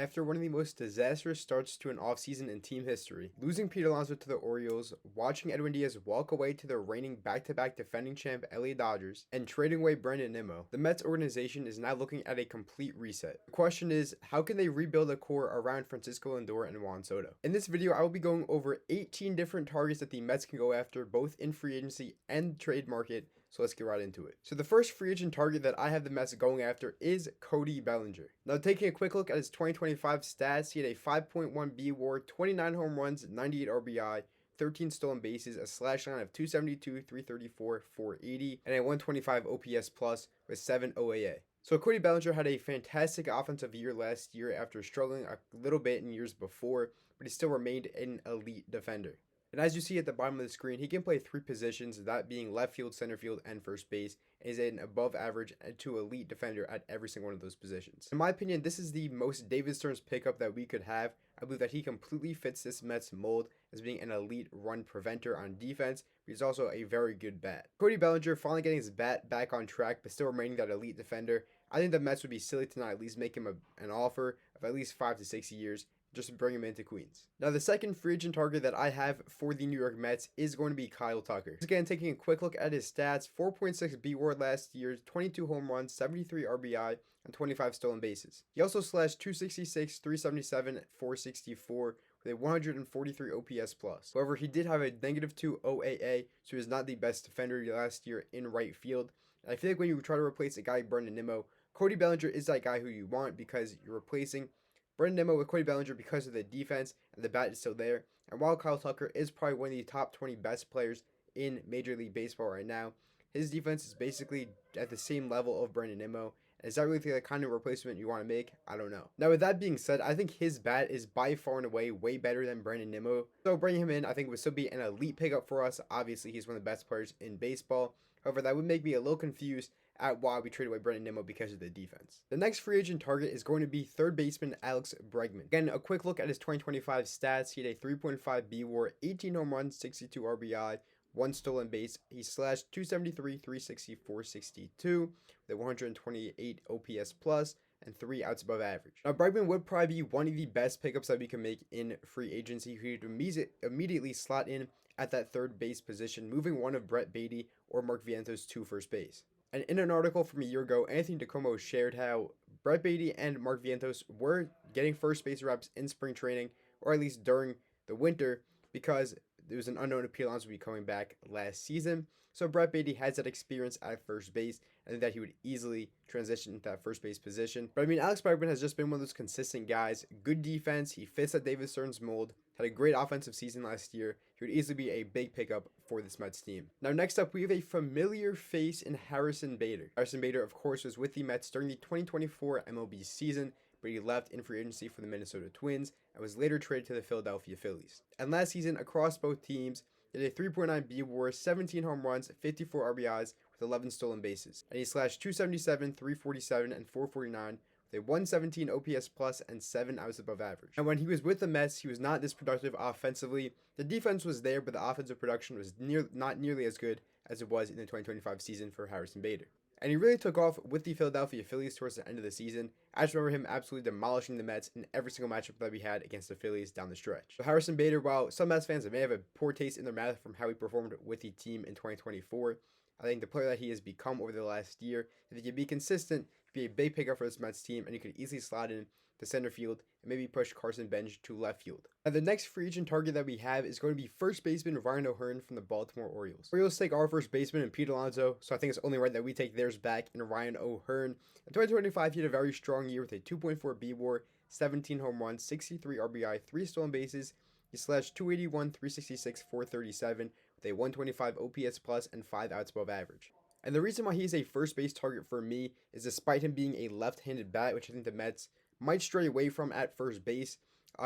after one of the most disastrous starts to an offseason in team history, losing Pete Alonso to the Orioles, watching Edwin Diaz walk away to the reigning back-to-back defending champ LA Dodgers, and trading away Brandon Nimmo, the Mets organization is now looking at a complete reset. The question is, how can they rebuild a core around Francisco Lindor and Juan Soto? In this video, I will be going over 18 different targets that the Mets can go after, both in free agency and trade market. So let's get right into it. So the first free agent target that I have the Mets going after is Cody Bellinger. Now taking a quick look at his 2025 stats, he had a 5.1 B WAR, 29 home runs, 98 RBI, 13 stolen bases, a slash line of 272, 334, 480, and a 125 OPS plus with 7 OAA. So Cody Bellinger had a fantastic offensive year last year after struggling a little bit in years before, but he still remained an elite defender. And as you see at the bottom of the screen, he can play 3 positions, that being left field, center field, and first base, and is an above average to elite defender at every single one of those positions. In my opinion, this is the most David Stearns pickup that we could have. I believe that he completely fits this Mets mold as being an elite run preventer on defense, but he's also a very good bat. Cody Bellinger finally getting his bat back on track, but still remaining that elite defender. I think the Mets would be silly to not at least make him an offer of at least 5 to 6 years. Just bring him into Queens. Now, the second free agent target that I have for the New York Mets is going to be Kyle Tucker. Again, taking a quick look at his stats, 4.6 B WAR last year, 22 home runs, 73 RBI, and 25 stolen bases. He also slashed 266, 377, 464, with a 143 OPS plus. However, he did have a -2 OAA, so he was not the best defender last year in right field. And I feel like when you try to replace a guy like Brandon Nimmo, Cody Bellinger is that guy who you want because you're replacing Brandon Nimmo with Cody Bellinger because of the defense, and the bat is still there. And while Kyle Tucker is probably one of the top 20 best players in Major League Baseball right now, his defense is basically at the same level of Brandon Nimmo. Is that really the kind of replacement you want to make? I don't know. Now, with that being said, I think his bat is by far and away way better than Brandon Nimmo. So bringing him in, I think would still be an elite pickup for us. Obviously, he's one of the best players in baseball. However, that would make me a little confused at why we traded away Brandon Nimmo because of the defense. The next free agent target is going to be third baseman Alex Bregman. Again, a quick look at his 2025 stats. He had a 3.5 B WAR, 18 home runs, 62 RBI, 1 stolen base. He slashed 273, 360, 462 with a 128 OPS plus and 3 outs above average. Now, Bregman would probably be one of the best pickups that we can make in free agency. He would immediately slot in at that third base position, moving one of Brett Baty or Mark Vientos to first base. And in an article from a year ago, Anthony DeComo shared how Brett Baty and Mark Vientos were getting first base reps in spring training, or at least during the winter, because there was an unknown if Pete Alonso would be coming back last season. So Brett Baty has that experience at first base. I think that he would easily transition into that first base position. But I mean, Alex Bregman has just been one of those consistent guys. Good defense. He fits that David Stearns mold. Had a great offensive season last year. He would easily be a big pickup for this Mets team. Now, next up, we have a familiar face in Harrison Bader. Harrison Bader, of course, was with the Mets during the 2024 MLB season, but he left in free agency for the Minnesota Twins and was later traded to the Philadelphia Phillies. And last season, across both teams, he had a 3.9 B WAR, 17 home runs, 54 RBIs, with 11 stolen bases. And he slashed 277, 347, and 449, with a 117 OPS plus and 7 outs above average. And when he was with the Mets, he was not this productive offensively. The defense was there, but the offensive production was not nearly as good as it was in the 2025 season for Harrison Bader. And he really took off with the Philadelphia Phillies towards the end of the season. I just remember him absolutely demolishing the Mets in every single matchup that we had against the Phillies down the stretch. So Harrison Bader, while some Mets fans may have a poor taste in their mouth from how he performed with the team in 2024, I think the player that he has become over the last year, if he can be consistent, be a big pickup for this Mets team, and he could easily slide in to center field and maybe push Carson Bench to left field. Now, the next free agent target that we have is going to be first baseman Ryan O'Hearn from the Baltimore Orioles. Orioles take our first baseman in Pete Alonso, so I think it's only right that we take theirs back in Ryan O'Hearn. In 2025, he had a very strong year with a 2.4 B WAR, 17 home runs, 63 RBI, 3 stolen bases. He slashed 281, 366, 437 with a 125 OPS plus and 5 outs above average. And the reason why he's a first base target for me is despite him being a left-handed bat, which I think the Mets might stray away from at first base,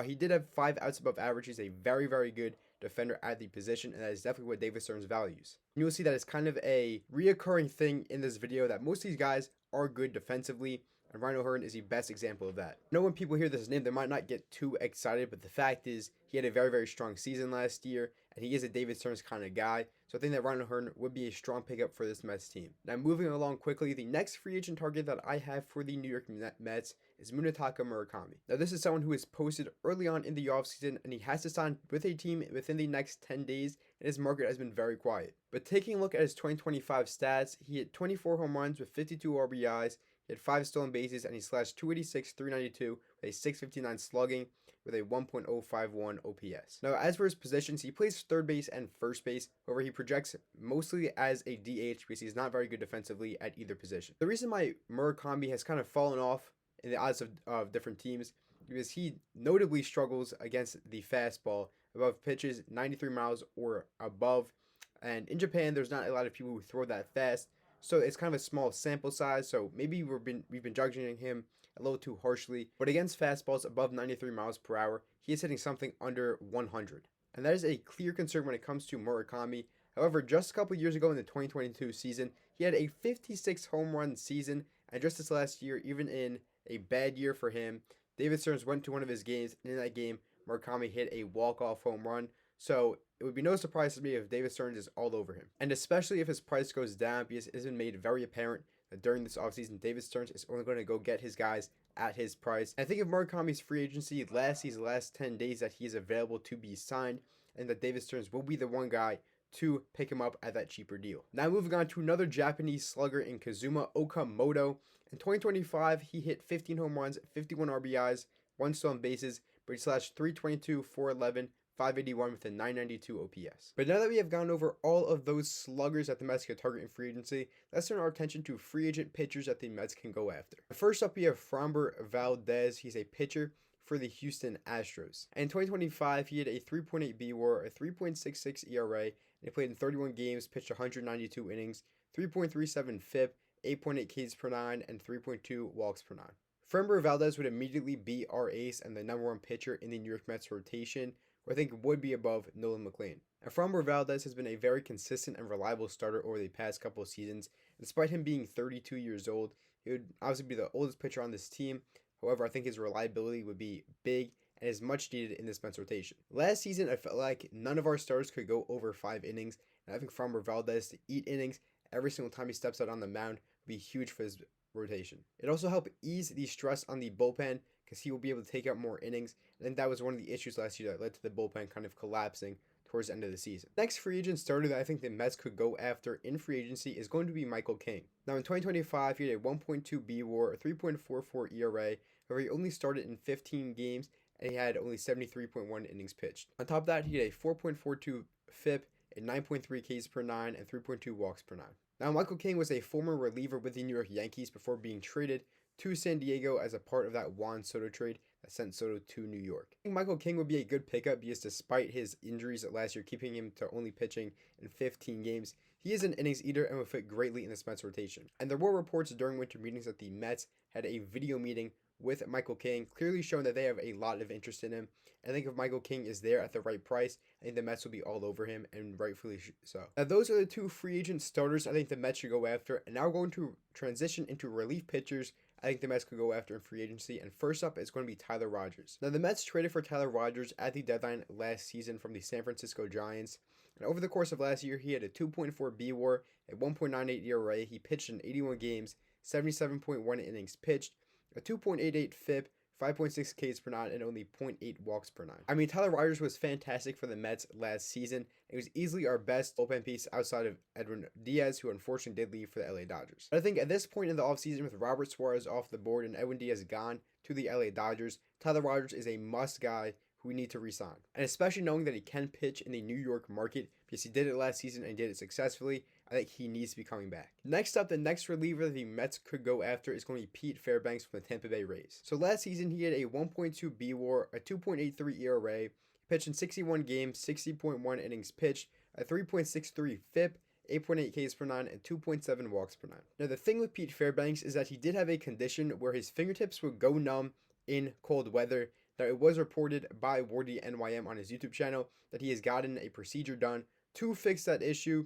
he did have 5 outs above average. He's a very, very good defender at the position, and that is definitely what David Stearns values. And you'll see that it's kind of a reoccurring thing in this video that most of these guys are good defensively, and Ryan O'Hearn is the best example of that. I know when people hear this name, they might not get too excited, but the fact is he had a very, very strong season last year, and he is a David Stearns kind of guy. So I think that Ronald Hearn would be a strong pickup for this Mets team. Now moving along quickly, the next free agent target that I have for the New York Mets is Munetaka Murakami. Now this is someone who is posted early on in the offseason, and he has to sign with a team within the next 10 days, and his market has been very quiet. But taking a look at his 2025 stats, he hit 24 home runs with 52 RBIs, he had 5 stolen bases, and he slashed 286, 392 with a 659 slugging with a 1.051 OPS. Now, as for his positions, he plays third base and first base, however, he projects mostly as a DH because he's not very good defensively at either position. The reason why Murakami has kind of fallen off in the odds of different teams because he notably struggles against the fastball above pitches 93 miles or above. And in Japan, there's not a lot of people who throw that fast, so it's kind of a small sample size. So maybe we've been judging him a little too harshly. But against fastballs above 93 miles per hour, he is hitting something under 100, and that is a clear concern when it comes to Murakami. However, just a couple years ago in the 2022 season, he had a 56 home run season, and just this last year, even in a bad year for him, David Stearns went to one of his games, and in that game, Murakami hit a walk-off home run. So it would be no surprise to me if David Stearns is all over him. And especially if his price goes down, because it has been made very apparent that during this offseason, David Stearns is only going to go get his guys at his price. And I think if Murakami's free agency lasts these last 10 days that he is available to be signed, and that David Stearns will be the one guy to pick him up at that cheaper deal. Now moving on to another Japanese slugger in Kazuma Okamoto. In 2025, he hit 15 home runs, 51 RBIs, 1 stolen bases, but he slashed 322, 411, 581 with a 992 OPS. But now that we have gone over all of those sluggers that the Mets could target in free agency, let's turn our attention to free agent pitchers that the Mets can go after. First up, we have Framber Valdez. He's a pitcher for the Houston Astros. And in 2025, he had a 3.8 BWAR, a 3.66 ERA, and he played in 31 games, pitched 192 innings, 3.37 FIP, 8.8 Ks per 9, and 3.2 walks per 9. Framber Valdez would immediately be our ace and the number one pitcher in the New York Mets rotation, who I think would be above Nolan McLean. And Framber Valdez has been a very consistent and reliable starter over the past couple of seasons. Despite him being 32 years old, he would obviously be the oldest pitcher on this team. However, I think his reliability would be big and is much needed in this Mets rotation. Last season, I felt like none of our starters could go over 5 innings, and I think Framber Valdez to eat innings every single time he steps out on the mound would be huge for his rotation. It also helped ease the stress on the bullpen because he will be able to take out more innings. I think that was one of the issues last year that led to the bullpen kind of collapsing towards the end of the season. Next free agent starter that I think the Mets could go after in free agency is going to be Michael King. Now in 2025, he had a 1.2 BWAR, a 3.44 ERA, however he only started in 15 games and he had only 73.1 innings pitched. On top of that, he had a 4.42 FIP, a 9.3 Ks per 9, and 3.2 walks per 9. Now Michael King was a former reliever with the New York Yankees before being traded to San Diego as a part of that Juan Soto trade that sent Soto to New York. I think Michael King would be a good pickup because despite his injuries last year keeping him to only pitching in 15 games, he is an innings eater and will fit greatly in this Mets rotation. And there were reports during winter meetings that the Mets had a video meeting with Michael King, clearly showing that they have a lot of interest in him. I think if Michael King is there at the right price, I think the Mets will be all over him, and rightfully so. Now, those are the two free agent starters I think the Mets should go after. And now we're going to transition into relief pitchers I think the Mets could go after in free agency. And first up is going to be Tyler Rogers. Now, the Mets traded for Tyler Rogers at the deadline last season from the San Francisco Giants. And over the course of last year, he had a 2.4 BWAR, a 1.98 ERA. He pitched in 81 games, 77.1 innings pitched, a 2.88 FIP, 5.6 Ks per 9, and only 0.8 walks per 9. I mean, Tyler Rogers was fantastic for the Mets last season. He was easily our best bullpen piece outside of Edwin Diaz, who unfortunately did leave for the LA Dodgers. But I think at this point in the offseason, with Robert Suarez off the board and Edwin Diaz gone to the LA Dodgers, Tyler Rogers is a must guy who we need to re-sign. And especially knowing that he can pitch in the New York market, because he did it last season and did it successfully, I think he needs to be coming back. Next up, the next reliever that the Mets could go after is going to be Pete Fairbanks from the Tampa Bay Rays. So last season, he had a 1.2 BWAR, a 2.83 ERA, he pitched in 61 games, 60.1 innings pitched, a 3.63 FIP, 8.8 Ks per 9, and 2.7 walks per 9. Now, the thing with Pete Fairbanks is that he did have a condition where his fingertips would go numb in cold weather. Now, it was reported by Wardy NYM on his YouTube channel that he has gotten a procedure done to fix that issue,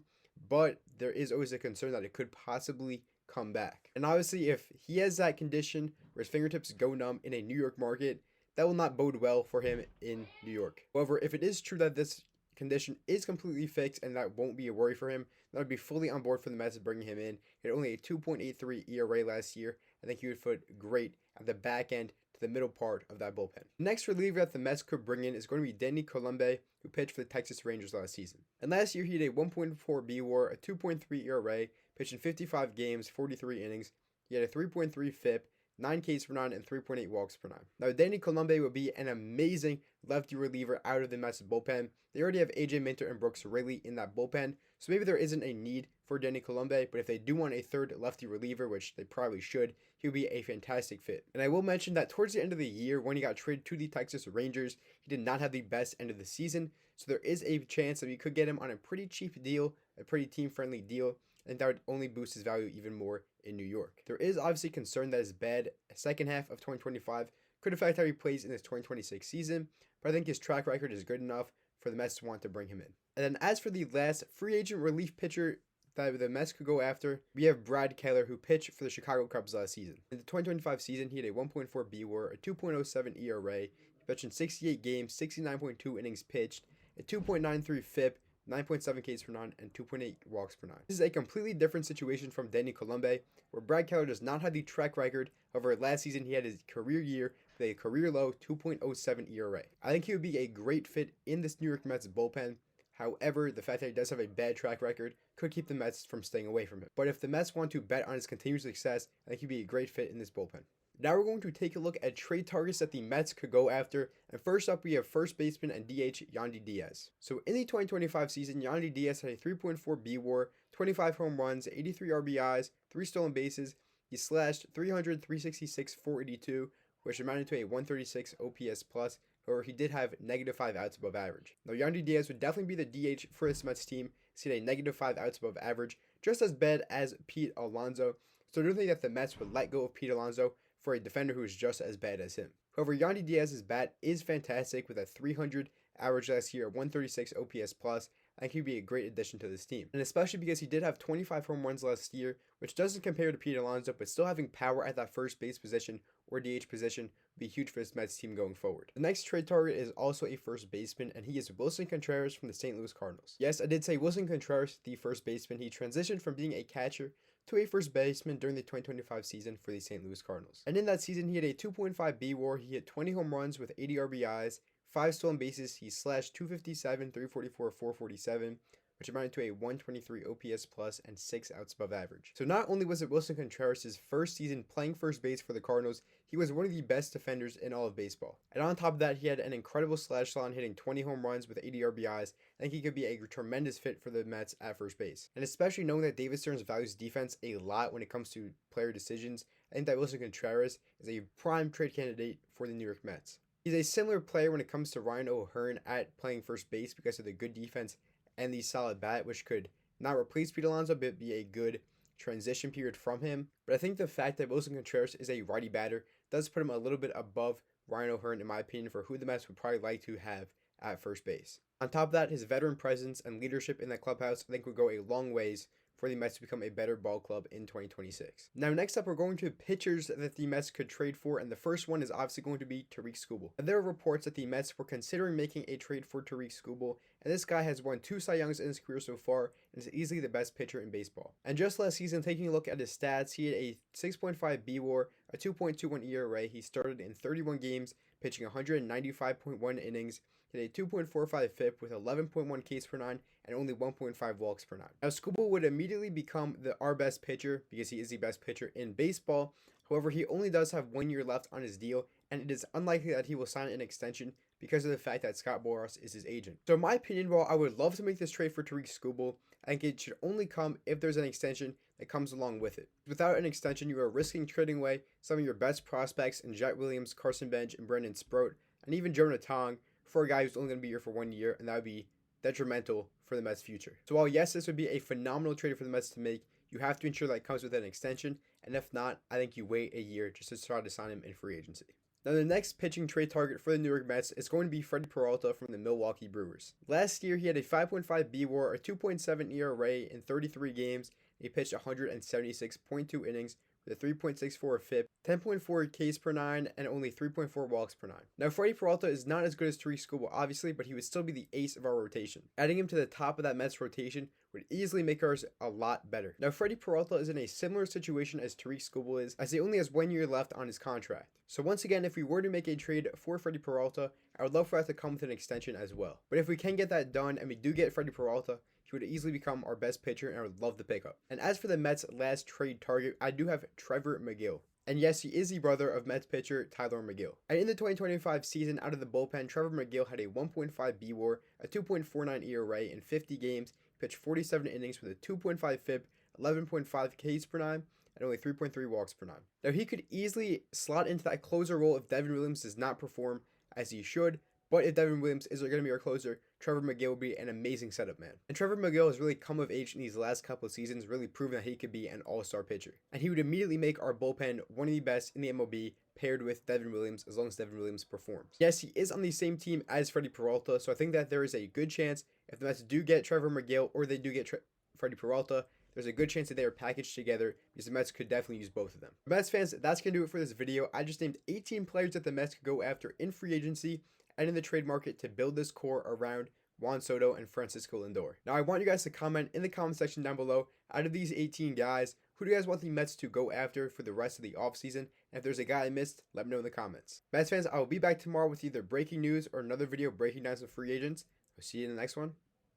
but there is always a concern that it could possibly come back. And obviously, if he has that condition where his fingertips go numb in a New York market, that will not bode well for him in New York. However, if it is true that this condition is completely fixed and that won't be a worry for him, then I'd be fully on board for the Mets bringing him in. He had only a 2.83 ERA last year. I think he would fit great at the back end to the middle part of that bullpen. The next reliever that the Mets could bring in is going to be Danny Colombe, who pitched for the Texas Rangers last season. And last year he had a 1.4 B WAR, a 2.3 ERA, pitched in 55 games, 43 innings. He had a 3.3 FIP, 9 Ks per 9, and 3.8 walks per 9. Now, Danny Colombe would be an amazing lefty reliever out of the Mets bullpen. They already have AJ Minter and Brooks Raley in that bullpen, so maybe there isn't a need for Danny Colombe, but if they do want a third lefty reliever, which they probably should, he would be a fantastic fit. And I will mention that towards the end of the year, when he got traded to the Texas Rangers, he did not have the best end of the season, so there is a chance that we could get him on a pretty cheap deal, a pretty team-friendly deal, and that would only boost his value even more in New York. There is obviously concern that his bad second half of 2025 could affect how he plays in this 2026 season, but I think his track record is good enough for the Mets to want to bring him in. And then as for the last free agent relief pitcher that the Mets could go after, we have Brad Keller, who pitched for the Chicago Cubs last season. In the 2025 season, he had a 1.4 B WAR, a 2.07 ERA, he pitched in 68 games, 69.2 innings pitched, a 2.93 FIP, 9.7 Ks per 9, and 2.8 walks per 9. This is a completely different situation from Danny Colombe, where Brad Keller does not have the track record. However, last season he had his career year with a career low 2.07 ERA. I think he would be a great fit in this New York Mets bullpen. However, the fact that he does have a bad track record could keep the Mets from staying away from him. But if the Mets want to bet on his continued success, I think he'd be a great fit in this bullpen. Now we're going to take a look at trade targets that the Mets could go after. And first up, we have first baseman and DH Edwin Diaz. So in the 2025 season, Edwin Diaz had a 3.4 B WAR, 25 home runs, 83 RBIs, 3 stolen bases. He slashed 300, 366, 482, which amounted to a 136 OPS plus. However, he did have -5 outs above average. Now, Edwin Diaz would definitely be the DH for this Mets team. He's had a -5 outs above average, just as bad as Pete Alonso. So I don't think that the Mets would let go of Pete Alonso for a defender who is just as bad as him. However, Edwin Diaz's bat is fantastic with a 300 average last year, a 136 OPS plus. I think he'd be a great addition to this team. And especially because he did have 25 home runs last year, which doesn't compare to Pete Alonso, but still having power at that first base position or DH position would be huge for this Mets team going forward. The next trade target is also a first baseman, and he is Willson Contreras from the St. Louis Cardinals. Yes, I did say Willson Contreras, the first baseman. He transitioned from being a catcher to a first baseman during the 2025 season for the St. Louis Cardinals. And in that season, he had a 2.5 B WAR, he hit 20 home runs with 80 RBIs, 5 stolen bases, he slashed 257, 344, 447, which amounted to a 123 OPS plus and 6 outs above average. So not only was it Willson Contreras' first season playing first base for the Cardinals, he was one of the best defenders in all of baseball. And on top of that, he had an incredible slash line, hitting 20 home runs with 80 RBIs. I think he could be a tremendous fit for the Mets at first base. And especially knowing that David Stearns values defense a lot when it comes to player decisions, I think that Willson Contreras is a prime trade candidate for the New York Mets. He's a similar player when it comes to Ryan O'Hearn at playing first base because of the good defense and the solid bat, which could not replace Pete Alonso, but be a good transition period from him. But I think the fact that Willson Contreras is a righty batter does put him a little bit above Ryan O'Hearn, in my opinion, for who the Mets would probably like to have at first base. On top of that, his veteran presence and leadership in that clubhouse, I think, would go a long ways for the Mets to become a better ball club in 2026. Now, next up, we're going to pitchers that the Mets could trade for, and the first one is obviously going to be Tarik Skubal. There are reports that the Mets were considering making a trade for Tarik Skubal, and this guy has won 2 Cy Youngs in his career so far, and is easily the best pitcher in baseball. And just last season, taking a look at his stats, he had a 6.5 B WAR, a 2.21 ERA. He started in 31 games, pitching 195.1 innings. He had a 2.45 FIP with 11.1 Ks per 9 and only 1.5 walks per 9. Now, Skubal would immediately become our best pitcher because he is the best pitcher in baseball. However, he only does have 1 year left on his deal, and it is unlikely that he will sign an extension because of the fact that Scott Boras is his agent. So in my opinion, while I would love to make this trade for Tarik Skubal, I think it should only come if there's an extension that comes along with it. Without an extension, you are risking trading away some of your best prospects in Jet Williams, Carson Bench, and Brandon Sproat, and even Jonah Tong for a guy who's only going to be here for 1 year, and that would be detrimental for the Mets' future. So while yes, this would be a phenomenal trade for the Mets to make, you have to ensure that it comes with an extension, and if not, I think you wait a year just to try to sign him in free agency. Now, the next pitching trade target for the New York Mets is going to be Freddie Peralta from the Milwaukee Brewers. Last year, he had a 5.5 B WAR, a 2.7 ERA in 33 games. He pitched 176.2 innings with a 3.64 FIP, 10.4 Ks per 9, and only 3.4 walks per 9. Now, Freddie Peralta is not as good as Skubal, obviously, but he would still be the ace of our rotation. Adding him to the top of that Mets rotation would easily make ours a lot better. Now, Freddie Peralta is in a similar situation as Skubal is, as he only has 1 year left on his contract. So once again, if we were to make a trade for Freddie Peralta, I would love for that to come with an extension as well. But if we can get that done and we do get Freddie Peralta, he would easily become our best pitcher, and I would love the pickup. And as for the Mets' last trade target, I do have Trevor Megill. And yes, he is the brother of Mets pitcher Tylor Megill. And in the 2025 season, out of the bullpen, Trevor Megill had a 1.5 BWAR, a 2.49 ERA in 50 games. He pitched 47 innings with a 2.5 FIP, 11.5 Ks per 9, and only 3.3 walks per 9. Now, he could easily slot into that closer role if Devin Williams does not perform as he should. But if Devin Williams is going to be our closer, Trevor Megill will be an amazing setup man. And Trevor Megill has really come of age in these last couple of seasons, really proven that he could be an all-star pitcher. And he would immediately make our bullpen one of the best in the MLB, paired with Devin Williams, as long as Devin Williams performs. Yes, he is on the same team as Freddie Peralta, so I think that there is a good chance if the Mets do get Trevor Megill or they do get Freddie Peralta, there's a good chance that they are packaged together, because the Mets could definitely use both of them. Mets fans, that's going to do it for this video. I just named 18 players that the Mets could go after in free agency and in the trade market to build this core around Juan Soto and Francisco Lindor. Now, I want you guys to comment in the comment section down below, out of these 18 guys, who do you guys want the Mets to go after for the rest of the offseason? And if there's a guy I missed, let me know in the comments. Mets fans, I will be back tomorrow with either breaking news or another video breaking down some free agents. I'll see you in the next one.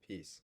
Peace.